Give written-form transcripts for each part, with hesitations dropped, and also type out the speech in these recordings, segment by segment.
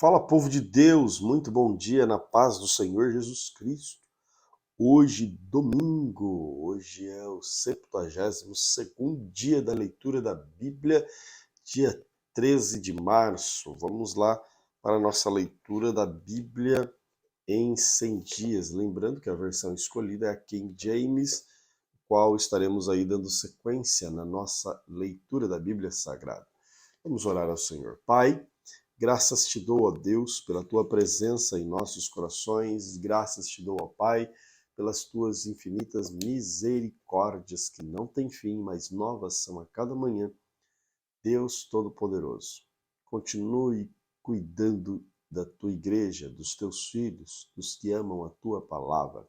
Fala, povo de Deus, muito bom dia na paz do Senhor Jesus Cristo. Hoje, domingo, hoje é o 72º dia da leitura da Bíblia, dia 13 de março. Vamos lá para a nossa leitura da Bíblia em 100 dias. Lembrando que a versão escolhida é a King James, qual estaremos aí dando sequência na nossa leitura da Bíblia Sagrada. Vamos orar ao Senhor. Pai, graças te dou, ó Deus, pela tua presença em nossos corações. Graças te dou, ó Pai, pelas tuas infinitas misericórdias que não têm fim, mas novas são a cada manhã. Deus Todo-Poderoso, continue cuidando da tua igreja, dos teus filhos, dos que amam a tua palavra.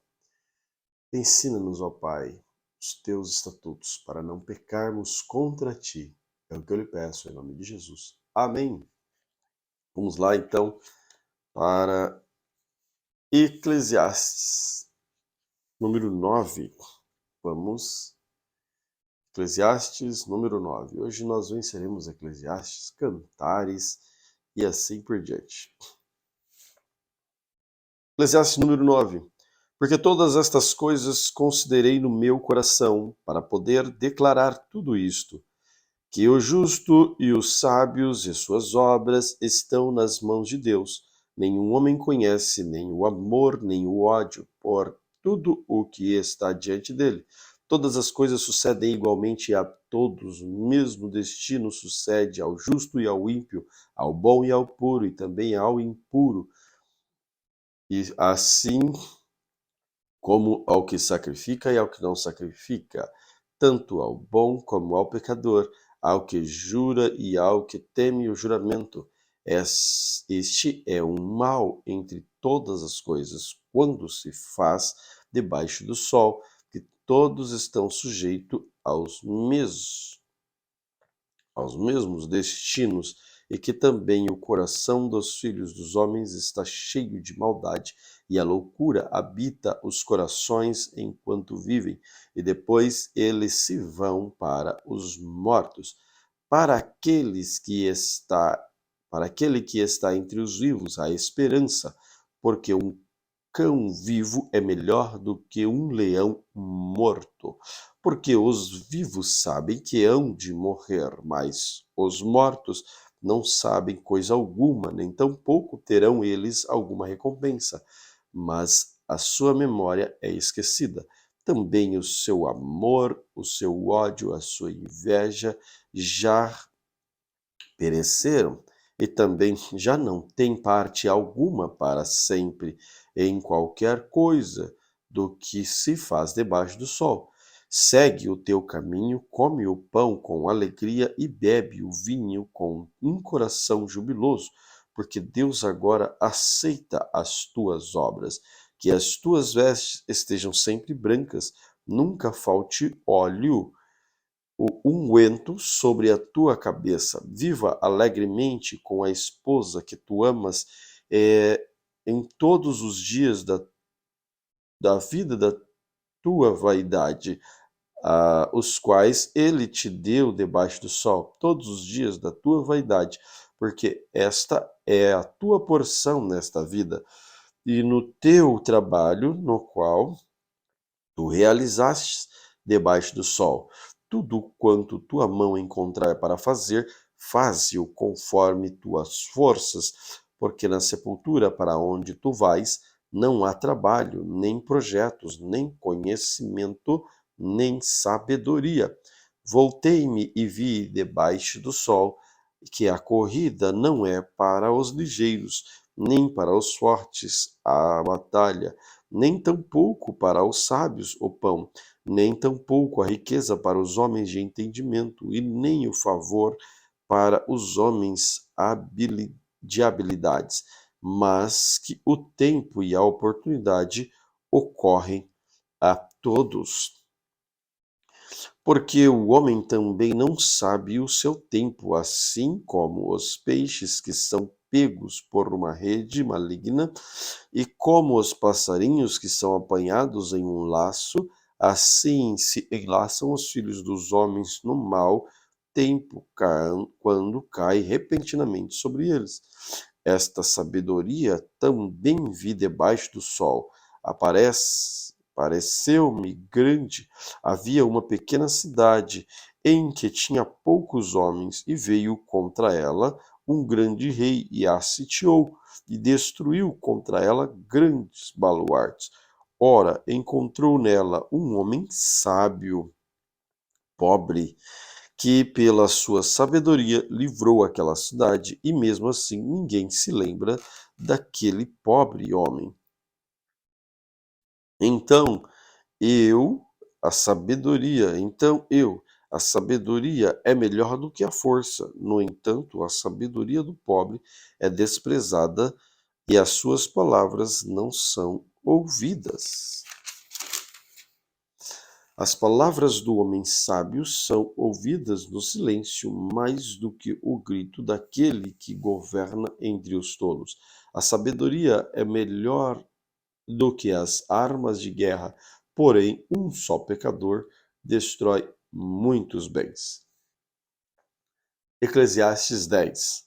Ensina-nos, ó Pai, os teus estatutos para não pecarmos contra ti. É o que eu lhe peço em nome de Jesus. Amém. Vamos lá, então, para Eclesiastes, número 9. Vamos, Eclesiastes, número 9. Hoje nós venceremos Eclesiastes, Cantares e assim por diante. Eclesiastes, número 9. Porque todas estas coisas considerei no meu coração, para poder declarar tudo isto, que o justo e os sábios e suas obras estão nas mãos de Deus. Nenhum homem conhece nem o amor, nem o ódio, por tudo o que está diante dele. Todas as coisas sucedem igualmente a todos, o mesmo destino sucede ao justo e ao ímpio, ao bom e ao puro, e também ao impuro. E assim como ao que sacrifica e ao que não sacrifica, tanto ao bom como ao pecador, ao que jura e ao que teme o juramento. Este é um mal entre todas as coisas, quando se faz debaixo do sol, que todos estão sujeitos aos mesmos destinos, e que também o coração dos filhos dos homens está cheio de maldade, e a loucura habita os corações enquanto vivem, e depois eles se vão para os mortos. Para para aquele que está entre os vivos, há esperança, porque um cão vivo é melhor do que um leão morto, porque os vivos sabem que hão de morrer, mas os mortos não sabem coisa alguma, nem tampouco terão eles alguma recompensa, mas a sua memória é esquecida. Também o seu amor, o seu ódio, a sua inveja já pereceram, e também já não tem parte alguma para sempre em qualquer coisa do que se faz debaixo do sol. Segue o teu caminho, come o pão com alegria e bebe o vinho com um coração jubiloso, porque Deus agora aceita as tuas obras. Que as tuas vestes estejam sempre brancas, nunca falte óleo o unguento sobre a tua cabeça. Viva alegremente com a esposa que tu amas, em todos os dias da vida da tua vaidade, os quais ele te deu debaixo do sol, todos os dias da tua vaidade, porque esta é a tua porção nesta vida, e no teu trabalho, no qual tu realizaste debaixo do sol. Tudo quanto tua mão encontrar para fazer, faze-o conforme tuas forças, porque na sepultura para onde tu vais, não há trabalho, nem projetos, nem conhecimento, nem sabedoria. Voltei-me e vi debaixo do sol que a corrida não é para os ligeiros, nem para os fortes a batalha, nem tampouco para os sábios o pão, nem tampouco a riqueza para os homens de entendimento, e nem o favor para os homens de habilidades, mas que o tempo e a oportunidade ocorrem a todos. Porque o homem também não sabe o seu tempo, assim como os peixes que são pegos por uma rede maligna, e como os passarinhos que são apanhados em um laço, assim se enlaçam os filhos dos homens no mau tempo, quando cai repentinamente sobre eles. Esta sabedoria também vi debaixo do sol. Pareceu-me grande. Havia uma pequena cidade em que tinha poucos homens, e veio contra ela um grande rei, e a sitiou, e destruiu contra ela grandes baluartes. Ora, encontrou nela um homem sábio, pobre, que pela sua sabedoria livrou aquela cidade, e mesmo assim ninguém se lembra daquele pobre homem. Então eu, a sabedoria é melhor do que a força. No entanto, a sabedoria do pobre é desprezada e as suas palavras não são ouvidas. As palavras do homem sábio são ouvidas no silêncio mais do que o grito daquele que governa entre os tolos. A sabedoria é melhor do que as armas de guerra, porém um só pecador destrói muitos bens. Eclesiastes 10.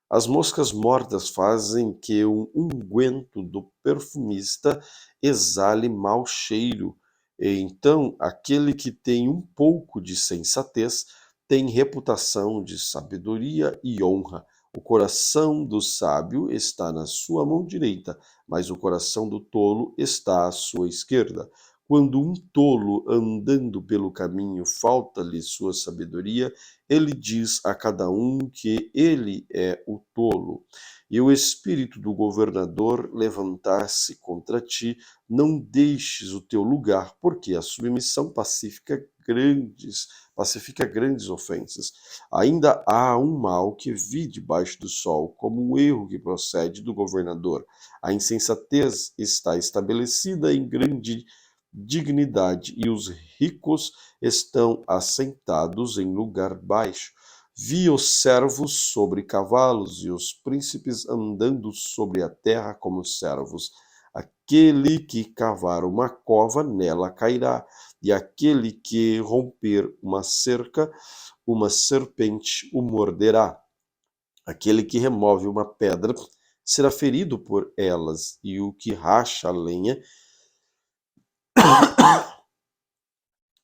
As moscas mortas fazem que o unguento do perfumista exale mau cheiro, e então aquele que tem um pouco de sensatez tem reputação de sabedoria e honra. O coração do sábio está na sua mão direita, mas o coração do tolo está à sua esquerda. Quando um tolo andando pelo caminho falta-lhe sua sabedoria, ele diz a cada um que ele é o tolo. E o espírito do governador levantar-se contra ti, não deixes o teu lugar, porque a submissão pacifica grandes ofensas. Ainda há um mal que vi debaixo do sol, como o erro que procede do governador. A insensatez está estabelecida em grande dignidade, e os ricos estão assentados em lugar baixo. Vi os servos sobre cavalos e os príncipes andando sobre a terra como servos. Aquele que cavar uma cova, nela cairá, e aquele que romper uma cerca, uma serpente o morderá. Aquele que remove uma pedra será ferido por elas, e o que racha a lenha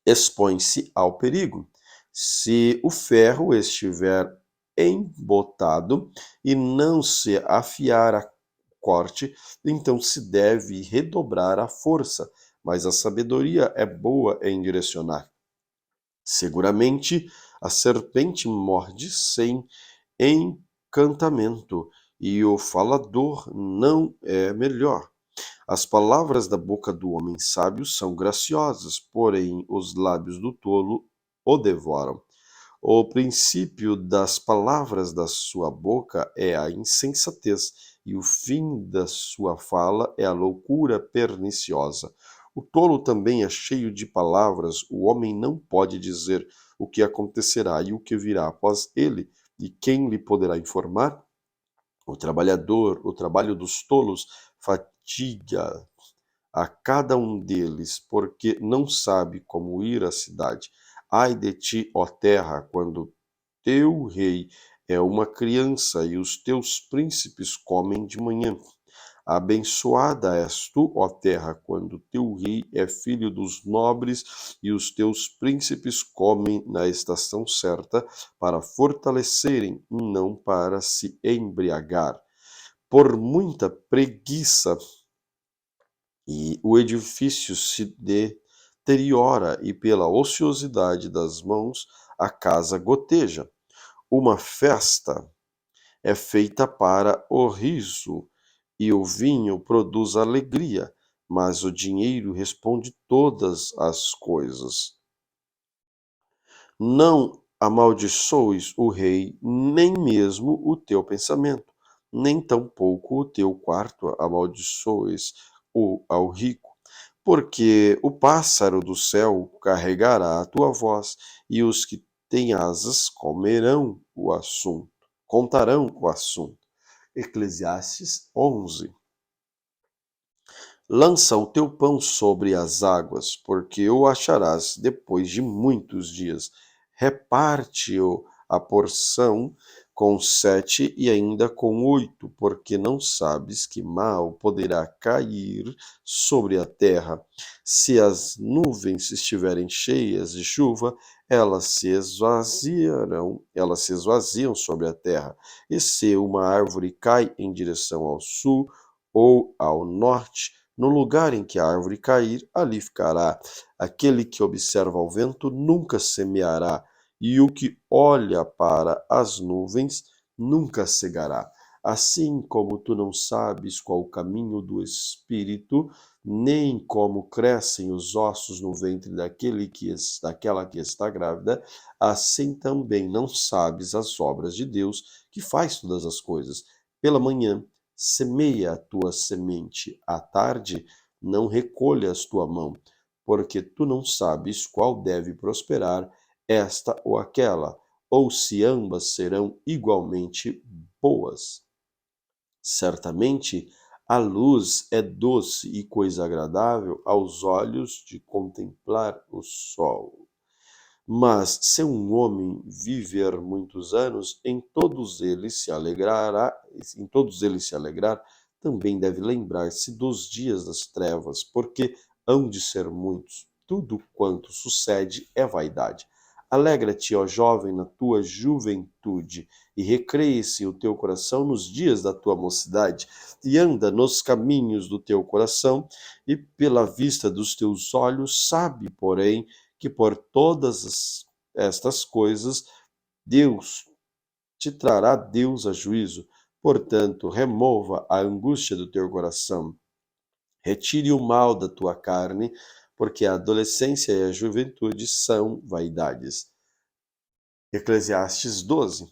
expõe-se ao perigo. Se o ferro estiver embotado e não se afiar a corte, então se deve redobrar a força, mas a sabedoria é boa em direcionar. Seguramente a serpente morde sem encantamento, e o falador não é melhor. As palavras da boca do homem sábio são graciosas, porém os lábios do tolo o devoram. O princípio das palavras da sua boca é a insensatez, e o fim da sua fala é a loucura perniciosa. O tolo também é cheio de palavras, o homem não pode dizer o que acontecerá e o que virá após ele, e quem lhe poderá informar? O trabalho dos tolos fatiga a cada um deles, porque não sabe como ir à cidade. Ai de ti, ó terra, quando teu rei é uma criança e os teus príncipes comem de manhã. Abençoada és tu, ó terra, quando teu rei é filho dos nobres e os teus príncipes comem na estação certa, para fortalecerem, não para se embriagar. Por muita preguiça e o edifício se deteriora, e pela ociosidade das mãos a casa goteja. Uma festa é feita para o riso, e o vinho produz alegria, mas o dinheiro responde todas as coisas. Não amaldiçoes o rei, nem mesmo o teu pensamento, nem tampouco o teu quarto amaldiçoes ao rico, porque o pássaro do céu carregará a tua voz, e os que têm asas contarão o assunto. Eclesiastes 11. Lança o teu pão sobre as águas, porque o acharás depois de muitos dias. Reparte-o a porção com 7 e ainda com 8, porque não sabes que mal poderá cair sobre a terra. Se as nuvens estiverem cheias de chuva, elas se esvaziam sobre a terra. E se uma árvore cai em direção ao sul ou ao norte, no lugar em que a árvore cair, ali ficará. Aquele que observa o vento nunca semeará, e o que olha para as nuvens nunca cegará. Assim como tu não sabes qual o caminho do Espírito, nem como crescem os ossos no ventre daquela que está grávida, assim também não sabes as obras de Deus, que faz todas as coisas. Pela manhã, semeia a tua semente, à tarde, não recolhas tua mão, porque tu não sabes qual deve prosperar, esta ou aquela, ou se ambas serão igualmente boas. Certamente, a luz é doce e coisa agradável aos olhos de contemplar o sol. Mas se um homem viver muitos anos, em todos eles se alegrar, também deve lembrar-se dos dias das trevas, porque hão de ser muitos. Tudo quanto sucede é vaidade. Alegra-te, ó jovem, na tua juventude, e recreie-se o teu coração nos dias da tua mocidade, e anda nos caminhos do teu coração, e pela vista dos teus olhos, sabe, porém, que por estas coisas Deus trará Deus a juízo. Portanto, remova a angústia do teu coração, retire o mal da tua carne, porque a adolescência e a juventude são vaidades. Eclesiastes 12.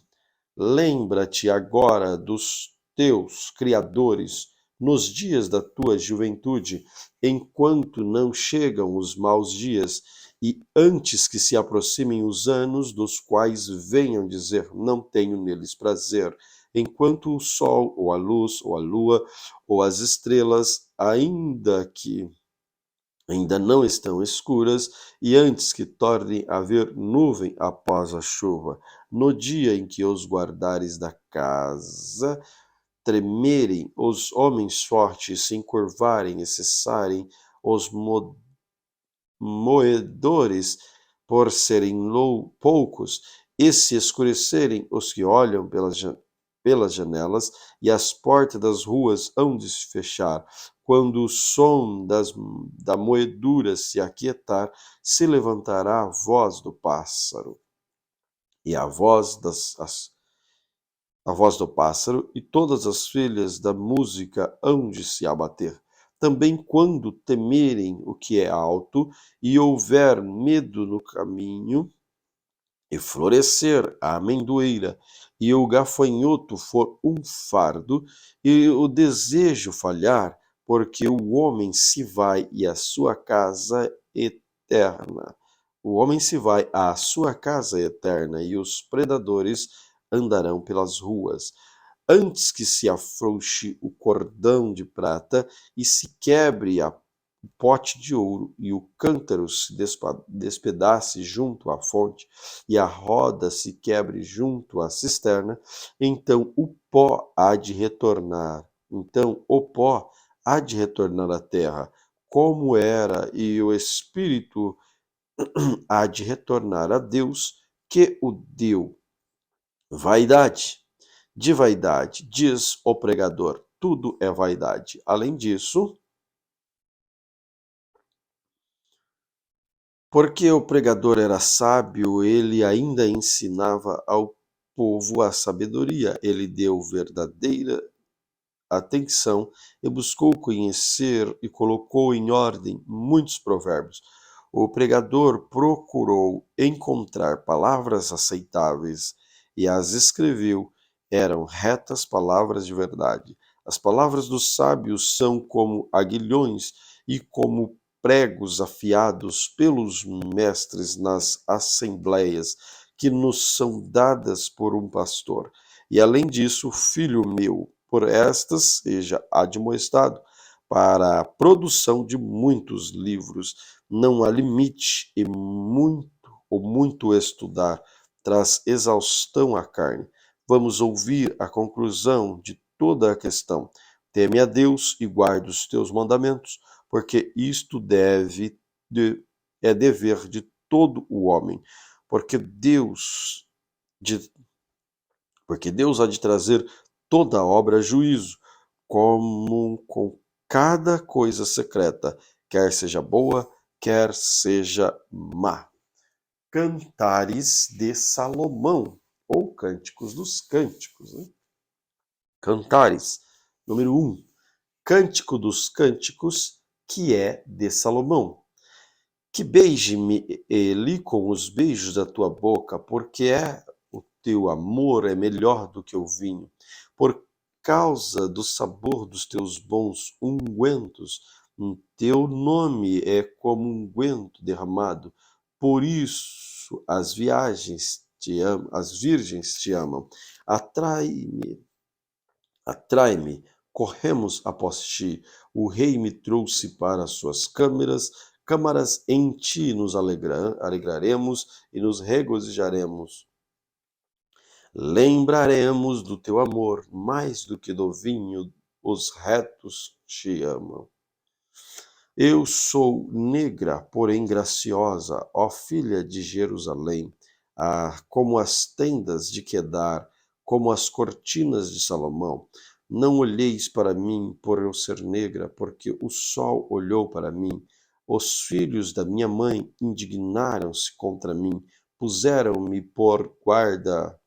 Lembra-te agora dos teus criadores nos dias da tua juventude, enquanto não chegam os maus dias, e antes que se aproximem os anos, dos quais venham dizer: não tenho neles prazer, enquanto o sol, ou a luz, ou a lua, ou as estrelas, ainda não estão escuras, e antes que torne a haver nuvem após a chuva, no dia em que os guardares da casa tremerem, os homens fortes se encurvarem e cessarem, os moedores por serem poucos, e se escurecerem os que olham pelas janelas, e as portas das ruas hão de se fechar. Quando o som da moedura se aquietar, se levantará a voz do pássaro, e a voz do pássaro, e todas as filhas da música hão de se abater. Também quando temerem o que é alto, e houver medo no caminho, e florescer a amendoeira, e o gafanhoto for um fardo, e o desejo falhar, porque o homem se vai e a sua casa eterna. O homem se vai à sua casa eterna, e os predadores andarão pelas ruas. Antes que se afrouxe o cordão de prata e se quebre o pote de ouro, e o cântaro se despedace junto à fonte, e a roda se quebre junto à cisterna, então o pó há de retornar. Então o pó há de retornar à terra, como era, e o espírito há de retornar a Deus, que o deu. Vaidade. De vaidade, diz o pregador, tudo é vaidade. Além disso, porque o pregador era sábio, ele ainda ensinava ao povo a sabedoria. Ele deu verdadeira atenção e buscou conhecer e colocou em ordem muitos provérbios. O pregador procurou encontrar palavras aceitáveis e as escreveu. Eram retas palavras de verdade. As palavras dos sábios são como aguilhões e como pregos afiados pelos mestres nas assembleias que nos são dadas por um pastor. E além disso, filho meu, por estas seja admoestado para a produção de muitos livros. Não há limite, e muito estudar traz exaustão à carne, Vamos ouvir a conclusão de toda a questão. Teme a Deus e guarda os teus mandamentos, porque isto é dever de todo o homem, porque de- porque Deus há de trazer toda a obra a juízo, como com cada coisa secreta, quer seja boa, quer seja má. Cantares de Salomão, ou Cânticos dos Cânticos, né? Cantares, número 1. Cântico dos Cânticos, que é de Salomão. Que beije-me ele com os beijos da tua boca, porque o teu amor é melhor do que o vinho. Por causa do sabor dos teus bons ungüentos, teu nome é como unguento derramado. Por isso as virgens te amam. Atrai-me, atrai-me, corremos após ti. O rei me trouxe para as suas câmaras, em ti nos alegraremos e nos regozijaremos. Lembraremos do teu amor, mais do que do vinho, os retos te amam. Eu sou negra, porém graciosa, ó filha de Jerusalém, como as tendas de Quedar, como as cortinas de Salomão. Não olheis para mim por eu ser negra, porque o sol olhou para mim. Os filhos da minha mãe indignaram-se contra mim, puseram-me por guarda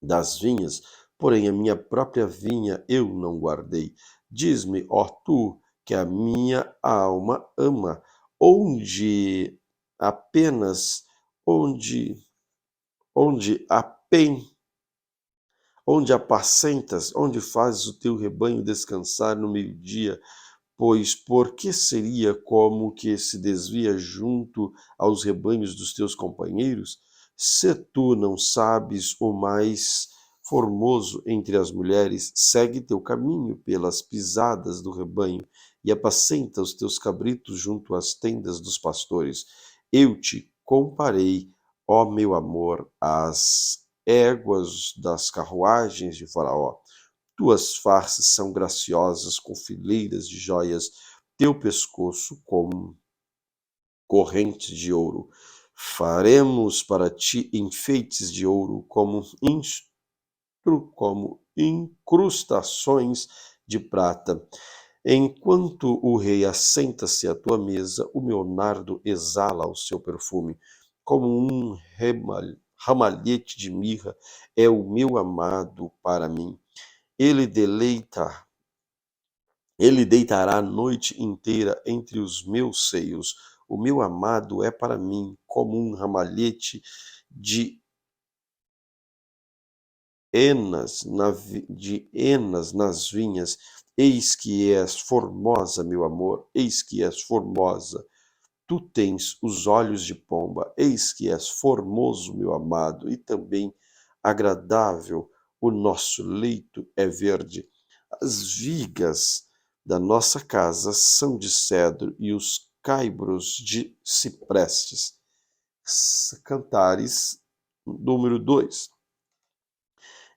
das vinhas, porém a minha própria vinha eu não guardei. Diz-me, ó tu, que a minha alma ama, onde apenas, onde, onde apen, onde apacentas, onde fazes o teu rebanho descansar no meio-dia, pois por que seria como que se desvia junto aos rebanhos dos teus companheiros? Se tu não sabes o mais formoso entre as mulheres, segue teu caminho pelas pisadas do rebanho e apacenta os teus cabritos junto às tendas dos pastores. Eu te comparei, ó meu amor, às éguas das carruagens de Faraó. Tuas faces são graciosas com fileiras de joias, teu pescoço como correntes de ouro. Faremos para ti enfeites de ouro como incrustações de prata. Enquanto o rei assenta-se à tua mesa, o meu nardo exala o seu perfume. Como um ramalhete de mirra é o meu amado para mim. Ele deleita Ele deitará a noite inteira entre os meus seios. O meu amado é para mim como um ramalhete de henas nas vinhas. Eis que és formosa, meu amor, eis que és formosa. Tu tens os olhos de pomba, eis que és formoso, meu amado, e também agradável. O nosso leito é verde. As vigas da nossa casa são de cedro e os caibros de ciprestes. Cantares, número 2.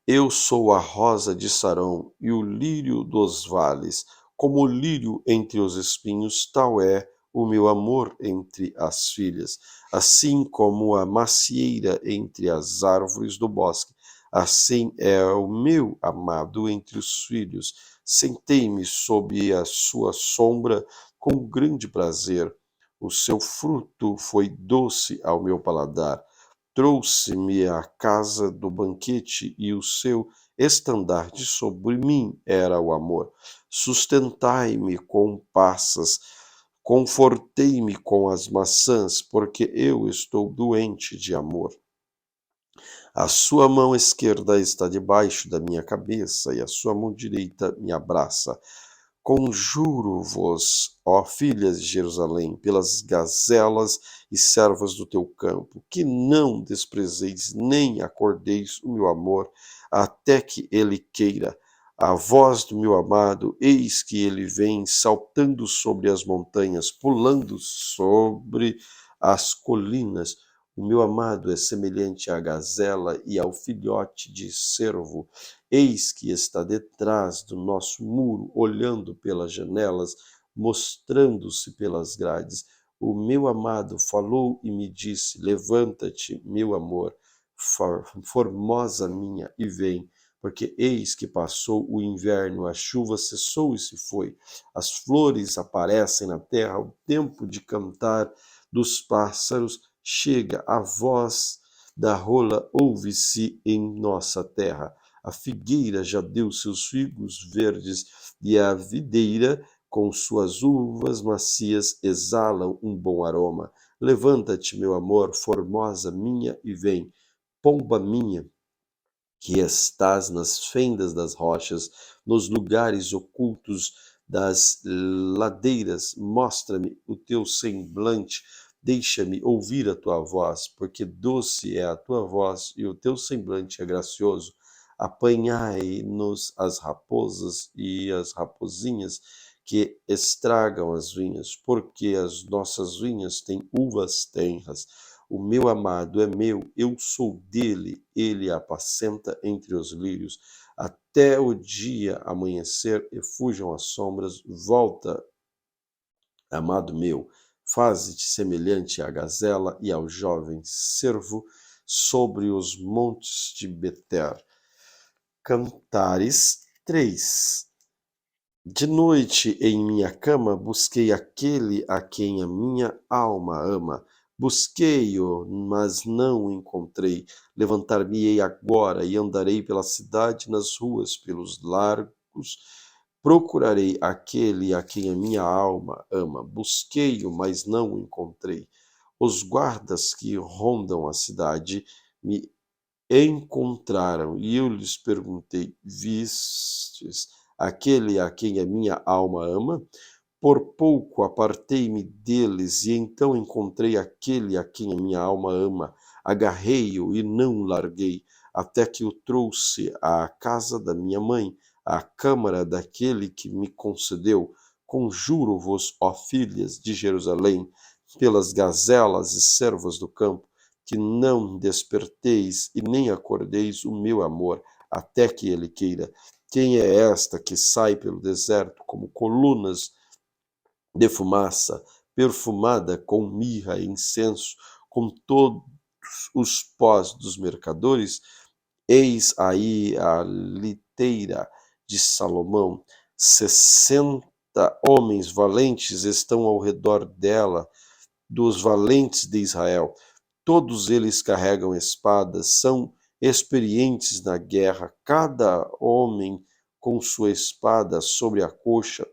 Eu sou a rosa de Sarão e o lírio dos vales. Como o lírio entre os espinhos, tal é o meu amor entre as filhas. Assim como a macieira entre as árvores do bosque, assim é o meu amado entre os filhos. Sentei-me sob a sua sombra com grande prazer. O seu fruto foi doce ao meu paladar. Trouxe-me à casa do banquete e o seu estandarte sobre mim era o amor. Sustentai-me com passas, confortei-me com as maçãs, porque eu estou doente de amor. A sua mão esquerda está debaixo da minha cabeça e a sua mão direita me abraça. Conjuro-vos, ó filhas de Jerusalém, pelas gazelas e servas do teu campo, que não desprezeis nem acordeis o meu amor, até que ele queira. A voz do meu amado, eis que ele vem saltando sobre as montanhas, pulando sobre as colinas. O meu amado é semelhante à gazela e ao filhote de cervo. Eis que está detrás do nosso muro, olhando pelas janelas, mostrando-se pelas grades. O meu amado falou e me disse: Levanta-te, meu amor, formosa minha, e vem. Porque eis que passou o inverno, a chuva cessou e se foi, as flores aparecem na terra, o tempo de cantar dos pássaros chega, a voz da rola ouve-se em nossa terra. A figueira já deu seus figos verdes e a videira, com suas uvas macias, exalam um bom aroma. Levanta-te, meu amor, formosa minha, e vem. Pomba minha, que estás nas fendas das rochas, nos lugares ocultos das ladeiras, mostra-me o teu semblante, deixa-me ouvir a tua voz, porque doce é a tua voz e o teu semblante é gracioso. Apanhai-nos as raposas e as rapozinhas que estragam as vinhas, porque as nossas vinhas têm uvas tenras. O meu amado é meu, eu sou dele, ele apacenta entre os lírios. Até o dia amanhecer e fujam as sombras, volta, amado meu, faze-te semelhante à gazela e ao jovem cervo sobre os montes de Beter. Cantares 3. De noite em minha cama busquei aquele a quem a minha alma ama. Busquei-o, mas não o encontrei. Levantar-me-ei agora e andarei pela cidade, nas ruas, pelos largos. Procurarei aquele a quem a minha alma ama. Busquei-o, mas não o encontrei. Os guardas que rondam a cidade me encontraram, e eu lhes perguntei: Vistes aquele a quem a minha alma ama? Por pouco apartei-me deles, e então encontrei aquele a quem a minha alma ama. Agarrei-o e não o larguei, até que o trouxe à casa da minha mãe, à câmara daquele que me concedeu. Conjuro-vos, ó filhas de Jerusalém, pelas gazelas e servas do campo, que não desperteis e nem acordeis o meu amor, até que ele queira. Quem é esta que sai pelo deserto como colunas de fumaça, perfumada com mirra e incenso, com todos os pós dos mercadores? Eis aí a liteira de Salomão. 60 homens valentes estão ao redor dela, dos valentes de Israel. Todos eles carregam espadas, são experientes na guerra, cada homem com sua espada sobre a coxa,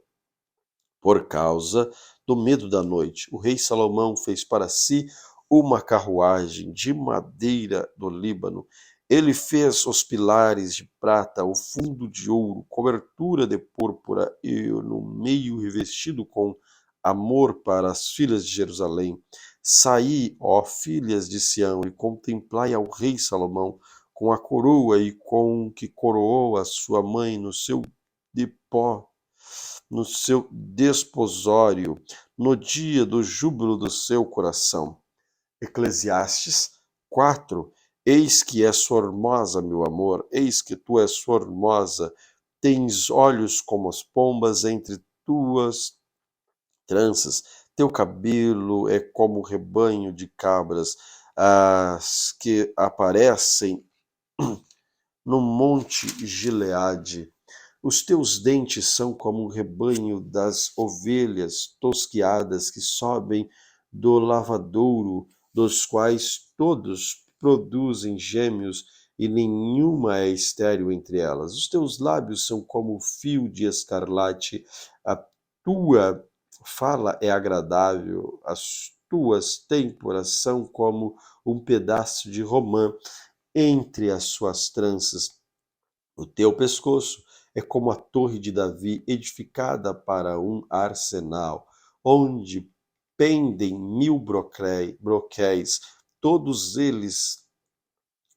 por causa do medo da noite. O rei Salomão fez para si uma carruagem de madeira do Líbano. Ele fez os pilares de prata, o fundo de ouro, cobertura de púrpura e no meio revestido com amor para as filhas de Jerusalém. Saí, ó filhas de Sião, e contemplai ao rei Salomão com a coroa e com que coroou a sua mãe no seu desposório, no dia do júbilo do seu coração. Eclesiastes 4. Eis que és formosa, meu amor, eis que tu és formosa, tens olhos como as pombas entre tuas tranças, teu cabelo é como o rebanho de cabras, as que aparecem no monte Gileade. Os teus dentes são como um rebanho das ovelhas tosquiadas que sobem do lavadouro, dos quais todos produzem gêmeos e nenhuma é estéril entre elas. Os teus lábios são como fio de escarlate, a tua fala é agradável, as tuas têmporas são como um pedaço de romã entre as suas tranças. O teu pescoço é como a torre de Davi, edificada para um arsenal, onde pendem 1000 broquéis, todos eles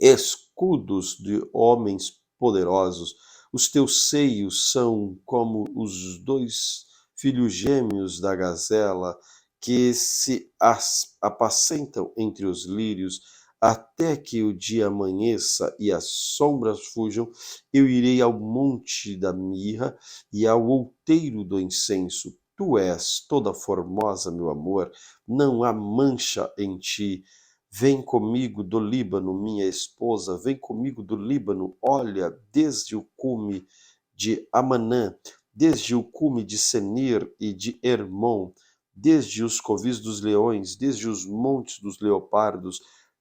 escudos de homens poderosos. Os teus seios são como os dois filhos gêmeos da gazela, que se apacentam entre os lírios, até que o dia amanheça e as sombras fujam, eu irei ao monte da mirra e ao outeiro do incenso. Tu és toda formosa, meu amor, não há mancha em ti. Vem comigo do Líbano, minha esposa, vem comigo do Líbano, olha, desde o cume de Amanã, desde o cume de Senir e de Hermon, desde os covis dos leões, desde os montes dos leopardos,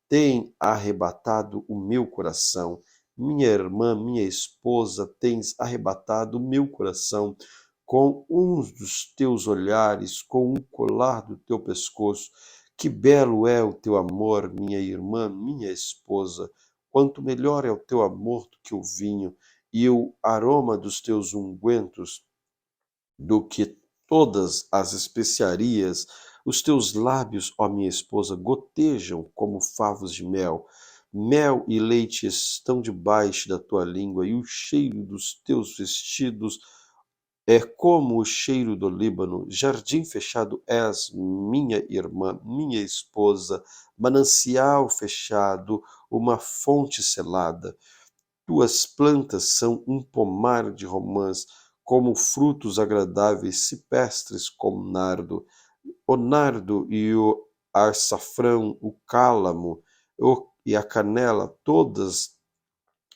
tem arrebatado o meu coração. Minha irmã, minha esposa, tens arrebatado o meu coração com um dos teus olhares, com um colar do teu pescoço. Que belo é o teu amor, minha irmã, minha esposa. Quanto melhor é o teu amor do que o vinho, e o aroma dos teus ungüentos do que todas as especiarias. Os teus lábios, ó minha esposa, gotejam como favos de mel. Mel e leite estão debaixo da tua língua, e o cheiro dos teus vestidos é como o cheiro do Líbano. Jardim fechado és, minha irmã, minha esposa, manancial fechado, uma fonte selada. Tuas plantas são um pomar de romãs, como frutos agradáveis, cipestres como nardo. O nardo e o açafrão, o cálamo e a canela, todas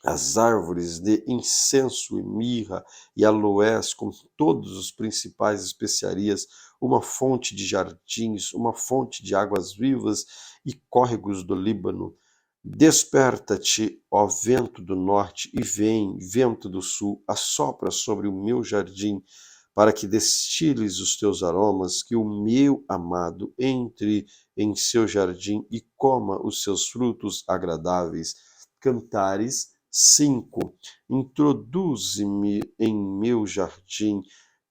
as árvores de incenso e mirra e aloés, com todos os principais especiarias, uma fonte de jardins, uma fonte de águas vivas e córregos do Líbano. Desperta-te, ó vento do norte, e vem, vento do sul, assopra sobre o meu jardim, para que destiles os teus aromas, que o meu amado entre em seu jardim e coma os seus frutos agradáveis. Cantares 5. Introduze-me em meu jardim,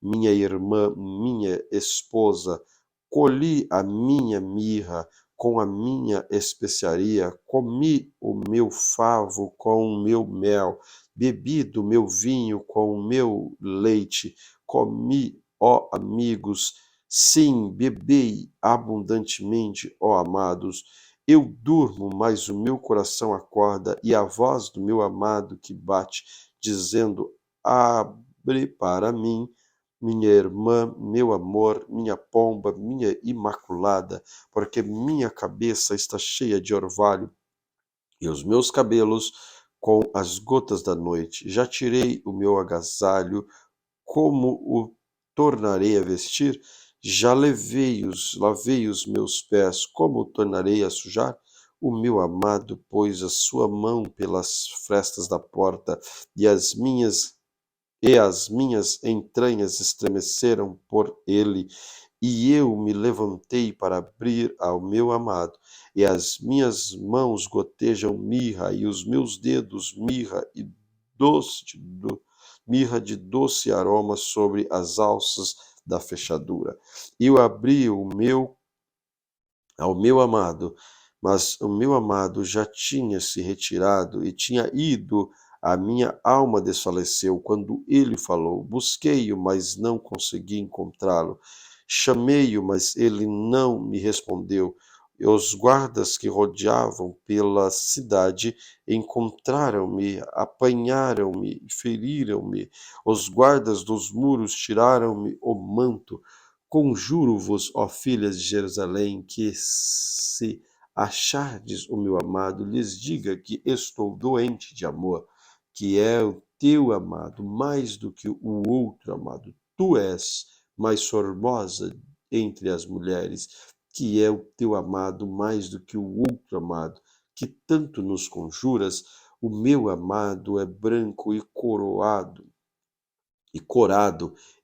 minha irmã, minha esposa. Colhi a minha mirra com a minha especiaria, comi o meu favo com o meu mel, bebi do meu vinho com o meu leite, comi, ó amigos, sim, bebei abundantemente, ó amados. Eu durmo, mas o meu coração acorda, e a voz do meu amado que bate, dizendo: abre para mim, minha irmã, meu amor, minha pomba, minha imaculada, porque minha cabeça está cheia de orvalho e os meus cabelos com as gotas da noite. Já tirei o meu agasalho, como o tornarei a vestir? Já lavei os meus pés, como o tornarei a sujar? O meu amado pôs a sua mão pelas frestas da porta, e as minhas entranhas estremeceram por ele, e eu me levantei para abrir ao meu amado, e as minhas mãos gotejam mirra, e os meus dedos doce, mirra de doce aroma sobre as alças da fechadura. E eu abri ao meu amado, mas o meu amado já tinha se retirado e tinha ido. A minha alma desfaleceu quando ele falou. Busquei-o, mas não consegui encontrá-lo. Chamei-o, mas ele não me respondeu. E os guardas que rodeavam pela cidade encontraram-me, apanharam-me e feriram-me. Os guardas dos muros tiraram-me o manto. Conjuro-vos, ó filhas de Jerusalém, que se achardes o meu amado, lhes diga que estou doente de amor, que é o teu amado mais do que o outro amado. Tu és mais formosa entre as mulheres, que é o teu amado mais do que o outro amado, que tanto nos conjuras. O meu amado é branco e corado,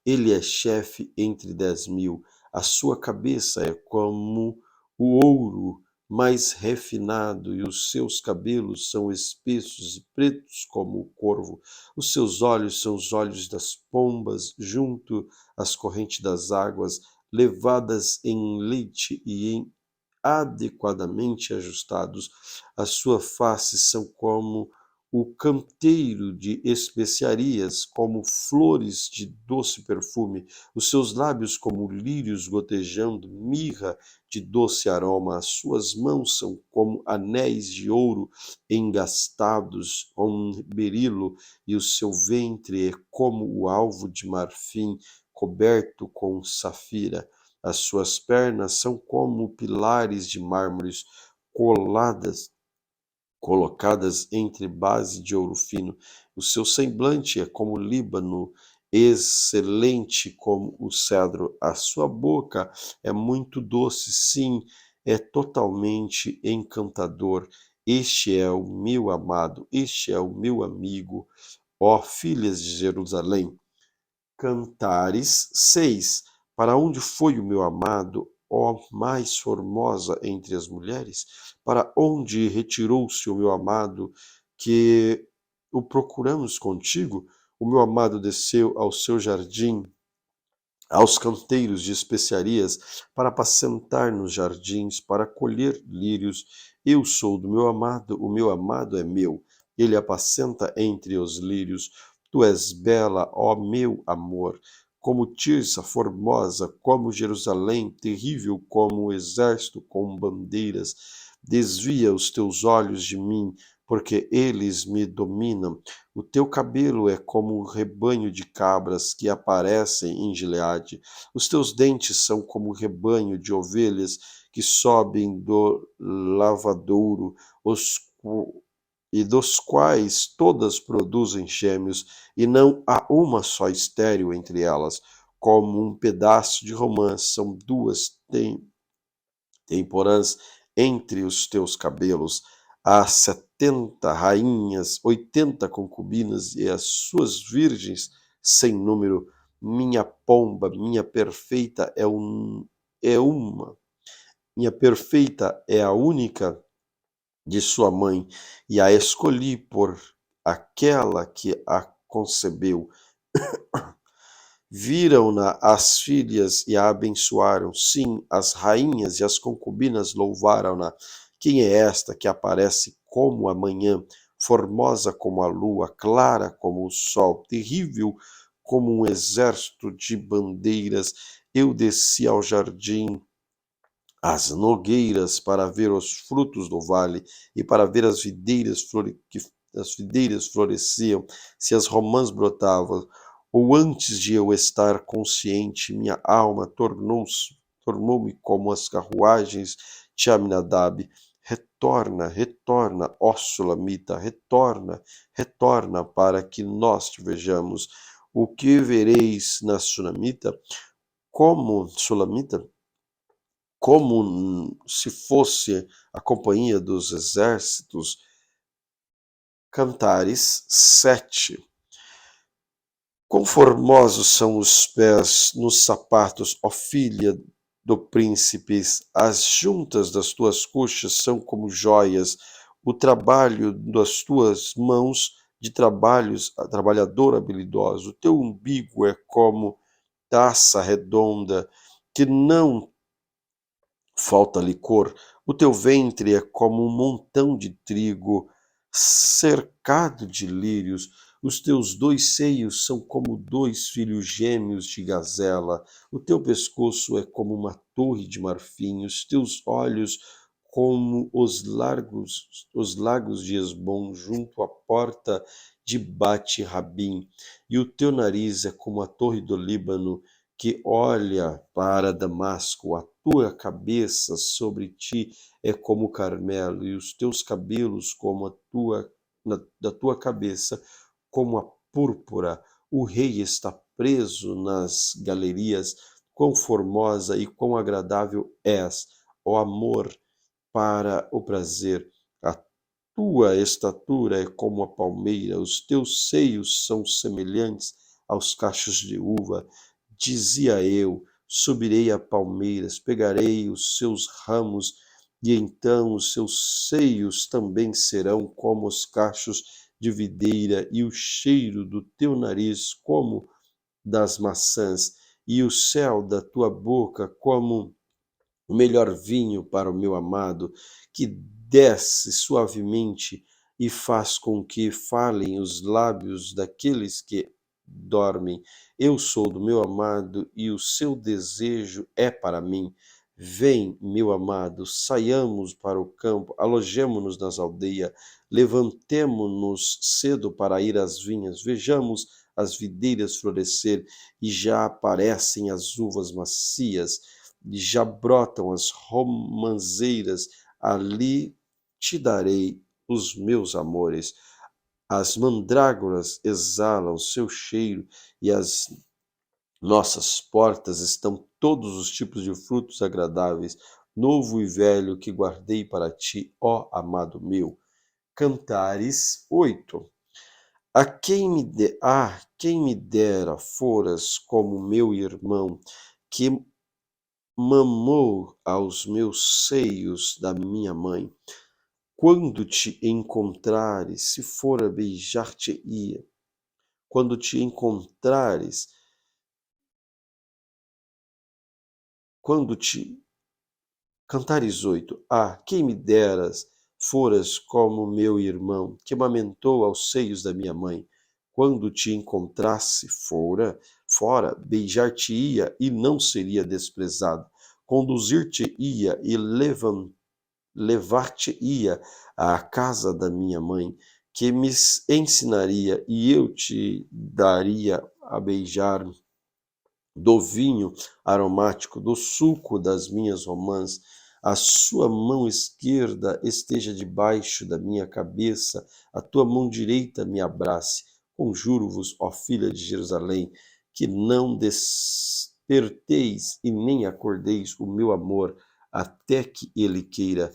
ele é chefe entre 10.000. A sua cabeça é como o ouro mais refinado, e os seus cabelos são espessos e pretos como o corvo. Os seus olhos são os olhos das pombas, junto às correntes das águas, levadas em leite e adequadamente ajustados. A sua face são como o canteiro de especiarias, como flores de doce perfume, os seus lábios como lírios gotejando, mirra de doce aroma, as suas mãos são como anéis de ouro engastados com berilo, e o seu ventre é como o alvo de marfim coberto com safira. As suas pernas são como pilares de mármores colocadas entre base de ouro fino. O seu semblante é como o Líbano, excelente como o cedro. A sua boca é muito doce, sim, é totalmente encantador. Este é o meu amado, este é o meu amigo, ó filhas de Jerusalém. Cantares 6. Para onde foi o meu amado, ó mais formosa entre as mulheres? Para onde retirou-se o meu amado, que o procuramos contigo? O meu amado desceu ao seu jardim, aos canteiros de especiarias, para apacentar nos jardins, para colher lírios. Eu sou do meu amado, o meu amado é meu. Ele apacenta entre os lírios. Tu és bela, ó meu amor, como Tirsa, formosa, como Jerusalém, terrível como o exército com bandeiras. Desvia os teus olhos de mim, porque eles me dominam. O teu cabelo é como um rebanho de cabras que aparecem em Gileade. Os teus dentes são como um rebanho de ovelhas que sobem do lavadouro, e dos quais todas produzem gêmeos, e não há uma só estéril entre elas. Como um pedaço de romã, são duas temporãs entre os teus cabelos. Há 70 rainhas, 80 concubinas, e as suas virgens sem número. Minha pomba, minha perfeita é uma. Minha perfeita é a única de sua mãe, e a escolhi por aquela que a concebeu. Viram-na as filhas e a abençoaram. Sim, as rainhas e as concubinas louvaram-na. Quem é esta que aparece como a manhã, formosa como a lua, clara como o sol, terrível como um exército de bandeiras? Eu desci ao jardim, às nogueiras, para ver os frutos do vale e para ver as videiras floresciam, se as romãs brotavam. Ou antes de eu estar consciente, minha alma tornou-me como as carruagens de Aminadab. Retorna, retorna, ó Sulamita, retorna, retorna, para que nós te vejamos. O que vereis na Sulamita? Como Sulamita? Como se fosse a companhia dos exércitos. Cantares 7. Quão formosos são os pés nos sapatos, ó filha do príncipes, as juntas das tuas coxas são como joias, o trabalho das tuas mãos de trabalhador habilidoso, o teu umbigo é como taça redonda, que não falta licor, o teu ventre é como um montão de trigo cercado de lírios, os teus dois seios são como dois filhos gêmeos de gazela, o teu pescoço é como uma torre de marfim, os teus olhos como os lagos de Esbom junto à porta de Bate-Rabim, e o teu nariz é como a torre do Líbano, que olha para Damasco. A tua cabeça sobre ti é como o Carmelo, e os teus cabelos como da tua cabeça, como a púrpura. O rei está preso nas galerias. Quão formosa e quão agradável és, ó amor, para o prazer. A tua estatura é como a palmeira, os teus seios são semelhantes aos cachos de uva. Dizia eu: subirei a palmeiras, pegarei os seus ramos, e então os seus seios também serão como os cachos de videira, e o cheiro do teu nariz como das maçãs, e o céu da tua boca como o melhor vinho para o meu amado, que desce suavemente e faz com que falem os lábios daqueles que dormem. Eu sou do meu amado e o seu desejo é para mim. Vem, meu amado, saiamos para o campo, alojemo-nos nas aldeias, levantemo-nos cedo para ir às vinhas, vejamos as videiras florescer, e já aparecem as uvas macias, e já brotam as romãzeiras, ali te darei os meus amores. As mandrágoras exalam seu cheiro e as nossas portas estão todos os tipos de frutos agradáveis, novo e velho, que guardei para ti, ó amado meu. Cantares 8. Quem me dera foras como meu irmão, que mamou aos meus seios da minha mãe. Quando te encontrares, se fora beijar-te-ia. Quando te encontrares, quando te Cantares 8. Quem me deras foras como meu irmão, que amamentou aos seios da minha mãe. Quando te encontrasse fora, beijar-te-ia e não seria desprezado. Conduzir-te-ia e levar-te-ia à casa da minha mãe, que me ensinaria e eu te daria a beijar do vinho aromático, do suco das minhas romãs. A sua mão esquerda esteja debaixo da minha cabeça, a tua mão direita me abrace. Conjuro-vos, ó filha de Jerusalém, que não desperteis e nem acordeis o meu amor, até que ele queira.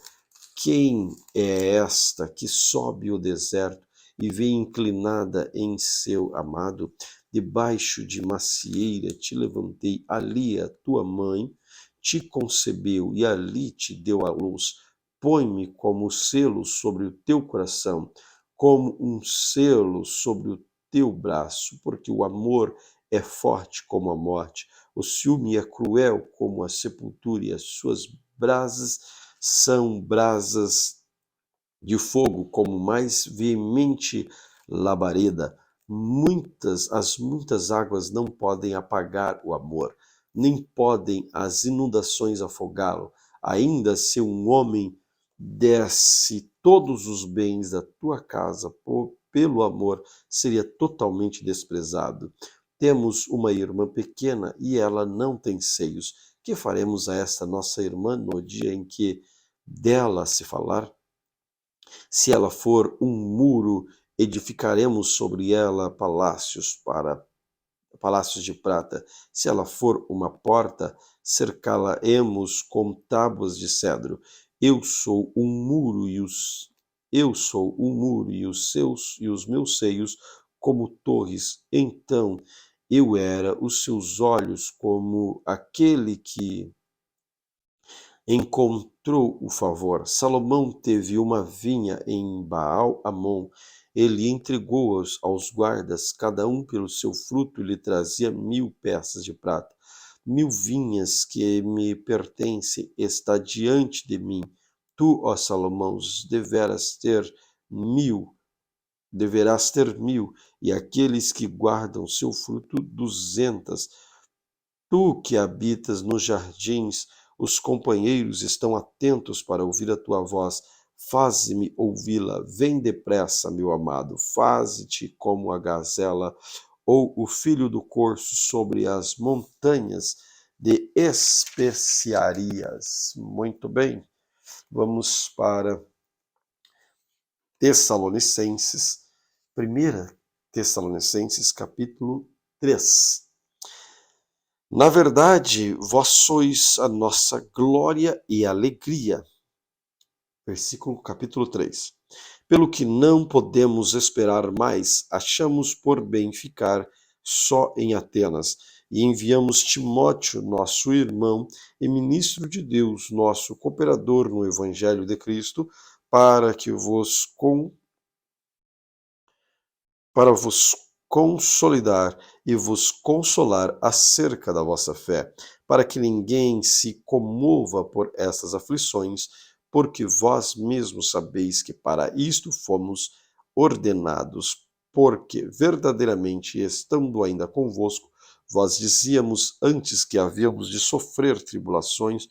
Quem é esta que sobe o deserto e vem inclinada em seu amado? Debaixo de macieira te levantei, ali a tua mãe te concebeu e ali te deu à luz. Põe-me como selo sobre o teu coração, como um selo sobre o teu braço, porque o amor é forte como a morte, o ciúme é cruel como a sepultura, e as suas brasas são brasas de fogo, como mais veemente labareda. As muitas águas não podem apagar o amor, nem podem as inundações afogá-lo. Ainda se um homem desse todos os bens da tua casa pelo amor, seria totalmente desprezado. Temos uma irmã pequena e ela não tem seios. Que faremos a esta nossa irmã no dia em que dela se falar? Se ela for um muro, edificaremos sobre ela palácios de prata. Se ela for uma porta, cercá-la-emos com tábuas de cedro. Eu sou um muro e os meus seios como torres. Então eu era os seus olhos como aquele que encontrou o favor. Salomão teve uma vinha em Baal-Amon. Ele entregou-os aos guardas, cada um pelo seu fruto, e lhe trazia 1000 peças de prata. 1000 vinhas que me pertencem está diante de mim. Tu, ó Salomão, deverás ter 1000, e aqueles que guardam seu fruto 200. Tu que habitas nos jardins, os companheiros estão atentos para ouvir a tua voz. Faze-me ouvi-la. Vem depressa, meu amado. Faze-te como a gazela ou o filho do corso sobre as montanhas de especiarias. Muito bem. Vamos para Tessalonicenses, 1 Tessalonicenses, capítulo 3. Na verdade, vós sois a nossa glória e alegria. Capítulo 3. Pelo que não podemos esperar mais, achamos por bem ficar só em Atenas, e enviamos Timóteo, nosso irmão e ministro de Deus, nosso cooperador no Evangelho de Cristo, para vos consolidar e vos consolar acerca da vossa fé, para que ninguém se comova por estas aflições, porque vós mesmos sabeis que para isto fomos ordenados, porque verdadeiramente, estando ainda convosco, vós dizíamos antes que havíamos de sofrer tribulações,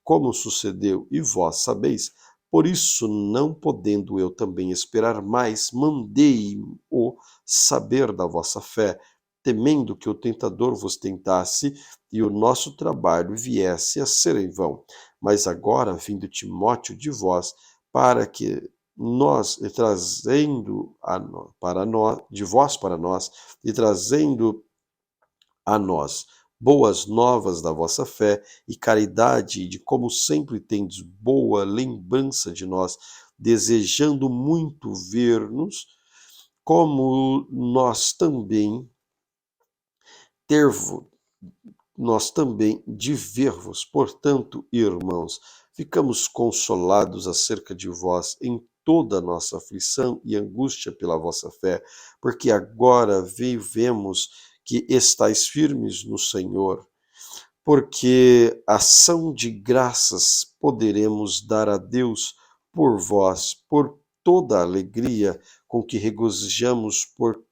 como sucedeu, e vós sabeis. Por isso, não podendo eu também esperar mais, mandei-o saber da vossa fé, temendo que o tentador vos tentasse e o nosso trabalho viesse a ser em vão. Mas agora, vindo Timóteo de vós, para que nós, trazendo para nós, de vós para nós, e trazendo a nós boas novas da vossa fé e caridade, de como sempre tendes boa lembrança de nós, desejando muito ver-nos, como ter nós também de ver-vos. Portanto, irmãos, ficamos consolados acerca de vós em toda a nossa aflição e angústia pela vossa fé, porque agora vemos que estáis firmes no Senhor, porque ação de graças poderemos dar a Deus por vós, por toda a alegria com que regozijamos por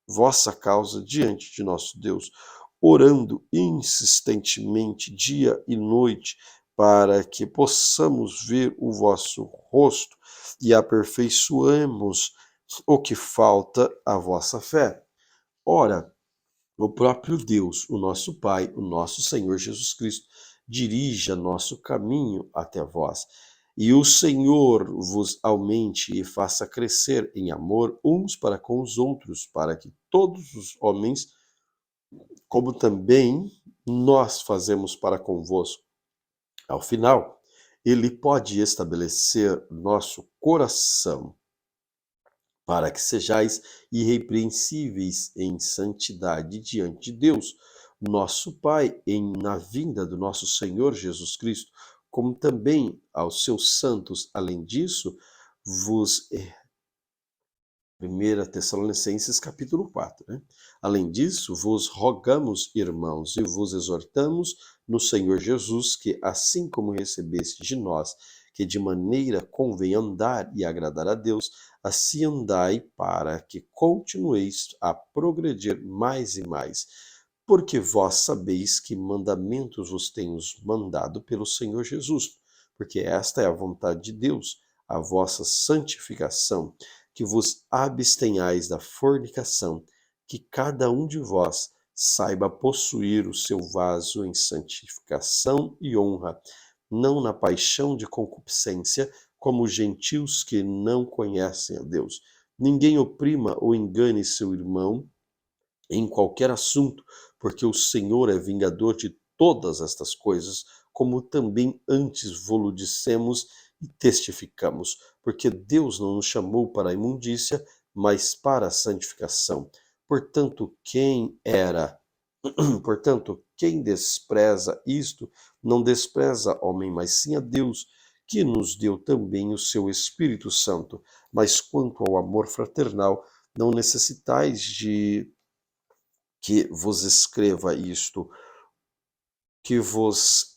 vossa causa diante de nosso Deus, orando insistentemente dia e noite, para que possamos ver o vosso rosto e aperfeiçoemos o que falta à vossa fé. Ora, o próprio Deus, o nosso Pai, o nosso Senhor Jesus Cristo, dirija nosso caminho até vós. E o Senhor vos aumente e faça crescer em amor uns para com os outros, para que todos os homens, como também nós fazemos para convosco. Ao final, ele pode estabelecer nosso coração para que sejais irrepreensíveis em santidade diante de Deus, nosso Pai, na vinda do nosso Senhor Jesus Cristo, como também aos seus santos. Além disso, vos 1 Tessalonicenses capítulo 4, né? Além disso, vos rogamos, irmãos, e vos exortamos no Senhor Jesus, que assim como recebeste de nós, que de maneira convém andar e agradar a Deus, assim andai, para que continueis a progredir mais e mais. Porque vós sabeis que mandamentos vos tenho mandado pelo Senhor Jesus, porque esta é a vontade de Deus, a vossa santificação, que vos abstenhais da fornicação, que cada um de vós saiba possuir o seu vaso em santificação e honra, não na paixão de concupiscência, como os gentios que não conhecem a Deus. Ninguém oprima ou engane seu irmão em qualquer assunto, porque o Senhor é vingador de todas estas coisas, como também antes vô-lo dissemos e testificamos, porque Deus não nos chamou para a imundícia, mas para a santificação. Portanto, quem despreza isto, não despreza homem, mas sim a Deus, que nos deu também o seu Espírito Santo. Mas quanto ao amor fraternal, não necessitais de que vos escreva isto, que vós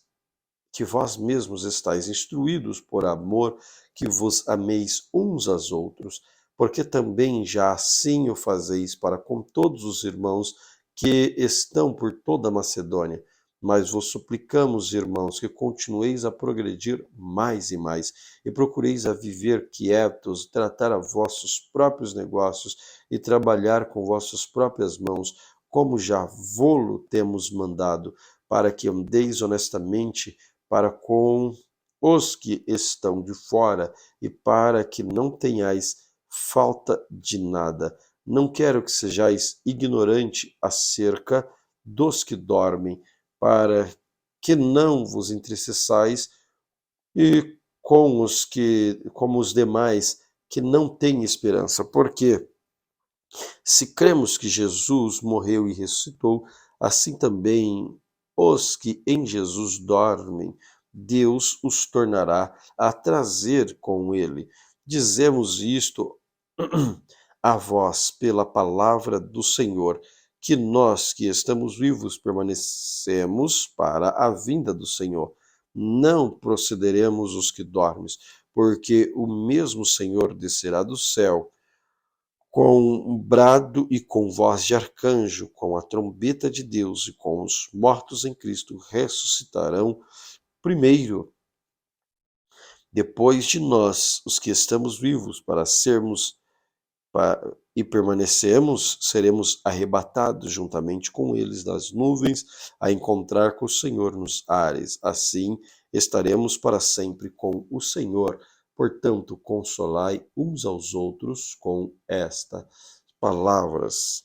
mesmos estáis instruídos por amor, que vos ameis uns aos outros, porque também já assim o fazeis para com todos os irmãos que estão por toda a Macedônia. Mas vos suplicamos, irmãos, que continueis a progredir mais e mais, e procureis a viver quietos, tratar a vossos próprios negócios e trabalhar com vossas próprias mãos, como já vô-lo temos mandado, para que andeis honestamente para com os que estão de fora, e para que não tenhais falta de nada. Não quero que sejais ignorante acerca dos que dormem, para que não vos entristeçais e como os demais que não têm esperança. Porque se cremos que Jesus morreu e ressuscitou, assim também os que em Jesus dormem, Deus os tornará a trazer com ele. Dizemos isto a vós pela palavra do Senhor, que nós que estamos vivos permanecemos para a vinda do Senhor. não procederemos os que dormes, porque o mesmo Senhor descerá do céu com um brado e com voz de arcanjo, com a trombeta de Deus, e com os mortos em Cristo ressuscitarão primeiro. Depois de nós, os que estamos vivos, e permanecemos, seremos arrebatados juntamente com eles das nuvens a encontrar com o Senhor nos ares. Assim estaremos para sempre com o Senhor. Portanto, consolai uns aos outros com estas palavras.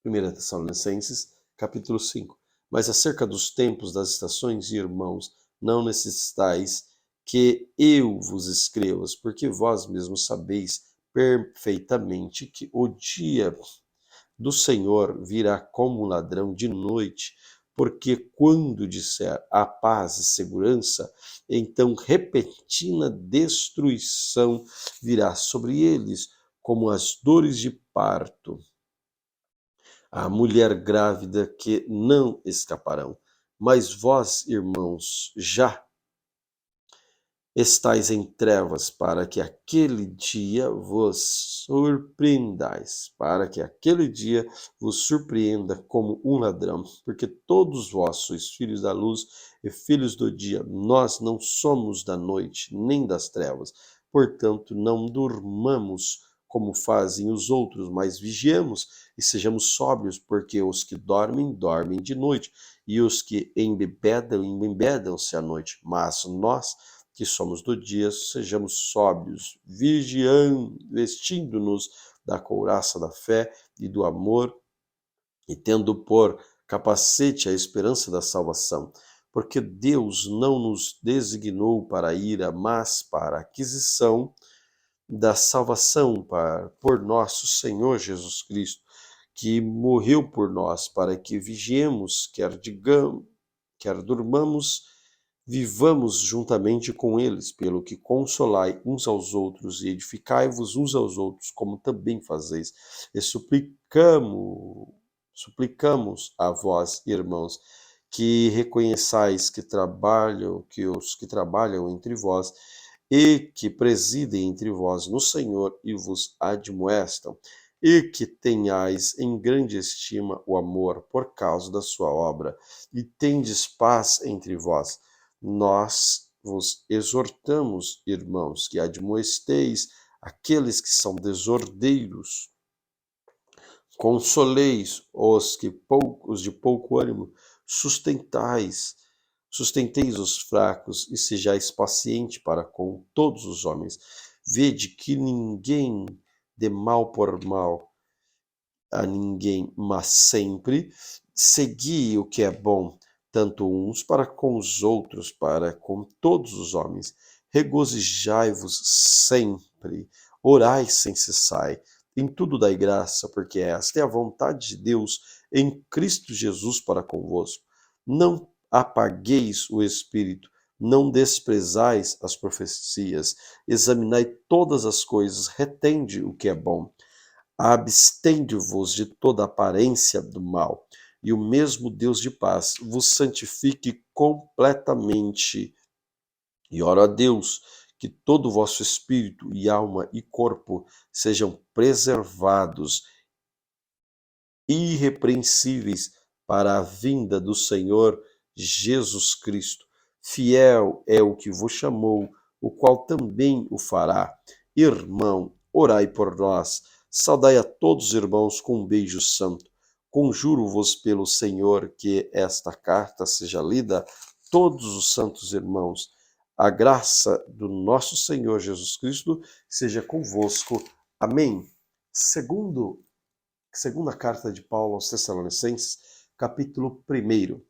1 Tessalonicenses, capítulo 5. Mas acerca dos tempos, das estações, irmãos, não necessitais que eu vos escreva, porque vós mesmos sabeis perfeitamente que o dia do Senhor virá como um ladrão de noite, porque quando disser a paz e segurança, então repentina destruição virá sobre eles, como as dores de parto. A mulher grávida que não escaparão. Mas vós, irmãos, já estais em trevas, para que aquele dia vos surpreendais, para que aquele dia vos surpreenda como um ladrão, porque todos vós sois filhos da luz e filhos do dia. Nós não somos da noite, nem das trevas. Portanto, não durmamos como fazem os outros, mas vigiemos e sejamos sóbrios, porque os que dormem, dormem de noite, e os que embebedam, embebedam-se à noite. Mas nós, que somos do dia, sejamos sóbrios, vigiando, vestindo-nos da couraça da fé e do amor, e tendo por capacete a esperança da salvação. Porque Deus não nos designou para a ira, mas para a aquisição da salvação por nosso Senhor Jesus Cristo, que morreu por nós, para que vigiemos, quer durmamos, vivamos juntamente com eles, pelo que consolai uns aos outros e edificai-vos uns aos outros, como também fazeis. E suplicamos a vós, irmãos, que reconheçais que os que trabalham entre vós e que presidem entre vós no Senhor e vos admoestam, e que tenhais em grande estima o amor por causa da sua obra, e tendes paz entre vós. Nós vos exortamos, irmãos, que admoesteis aqueles que são desordeiros, consoleis os de pouco ânimo, sustenteis os fracos e sejais paciente para com todos os homens. Vede que ninguém dê mal por mal a ninguém, mas sempre segui o que é bom, tanto uns para com os outros, para com todos os homens. Regozijai-vos sempre, orai sem cessar, em tudo dai graça, porque esta é a vontade de Deus em Cristo Jesus para convosco. Não apagueis o espírito, não desprezais as profecias, examinai todas as coisas, retende o que é bom, abstende-vos de toda aparência do mal, e o mesmo Deus de paz vos santifique completamente. E oro a Deus que todo o vosso espírito e alma e corpo sejam preservados, irrepreensíveis para a vinda do Senhor Jesus Cristo. Fiel é o que vos chamou, o qual também o fará. Irmão, orai por nós. Saudai a todos os irmãos com um beijo santo. Conjuro-vos pelo Senhor que esta carta seja lida todos os santos irmãos. A graça do nosso Senhor Jesus Cristo seja convosco. Amém. Segunda carta de Paulo aos Tessalonicenses, capítulo 1.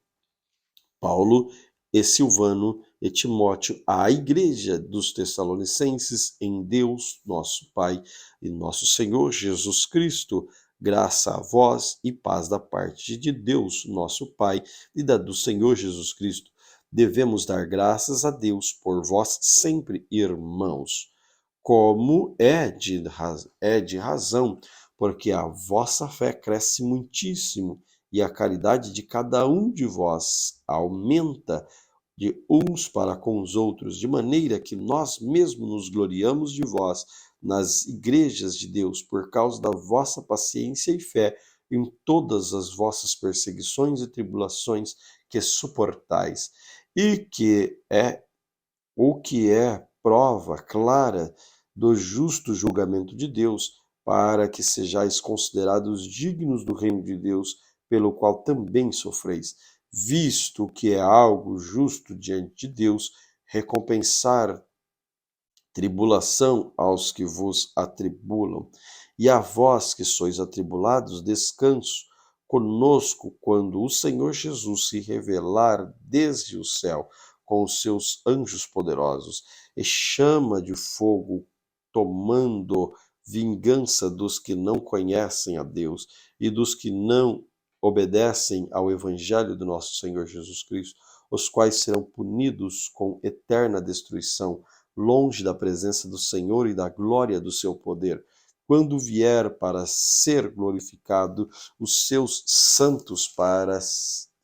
Paulo e Silvano e Timóteo à igreja dos Tessalonicenses em Deus, nosso Pai e nosso Senhor Jesus Cristo, graça a vós e paz da parte de Deus, nosso Pai, e da do Senhor Jesus Cristo. Devemos dar graças a Deus por vós sempre, irmãos, como é de razão, porque a vossa fé cresce muitíssimo e a caridade de cada um de vós aumenta de uns para com os outros, de maneira que nós mesmos nos gloriamos de vós nas igrejas de Deus, por causa da vossa paciência e fé em todas as vossas perseguições e tribulações que suportais, e o que é prova clara do justo julgamento de Deus, para que sejais considerados dignos do reino de Deus, pelo qual também sofreis, visto que é algo justo diante de Deus recompensar tribulação aos que vos atribulam, e a vós que sois atribulados, descanso conosco quando o Senhor Jesus se revelar desde o céu com os seus anjos poderosos e chama de fogo, tomando vingança dos que não conhecem a Deus e dos que não obedecem ao evangelho do nosso Senhor Jesus Cristo, os quais serão punidos com eterna destruição, longe da presença do Senhor e da glória do seu poder, quando vier para ser glorificado os seus santos, para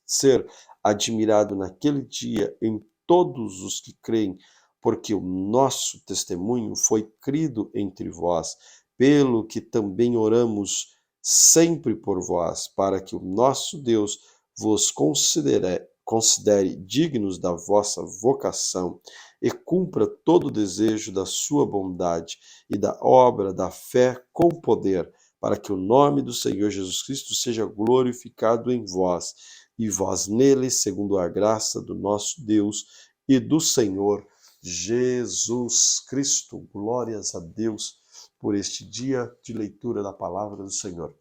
ser admirado naquele dia em todos os que creem, porque o nosso testemunho foi crido entre vós, pelo que também oramos sempre por vós, para que o nosso Deus vos considere dignos da vossa vocação e cumpra todo o desejo da sua bondade e da obra da fé com poder, para que o nome do Senhor Jesus Cristo seja glorificado em vós, e vós nele, segundo a graça do nosso Deus e do Senhor Jesus Cristo. Glórias a Deus por este dia de leitura da palavra do Senhor.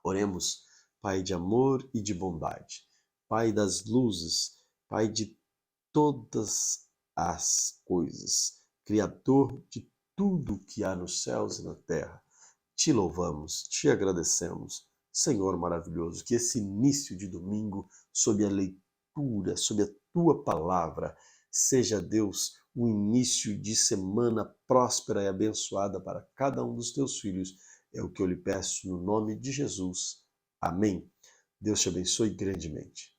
Oremos, Pai de amor e de bondade, Pai das luzes, Pai de todas as coisas, Criador de tudo que há nos céus e na terra. Te louvamos, te agradecemos, Senhor maravilhoso, que esse início de domingo, sob a leitura, sob a tua palavra, seja, Deus, um início de semana próspera e abençoada para cada um dos teus filhos. É o que eu lhe peço no nome de Jesus. Amém. Deus te abençoe grandemente.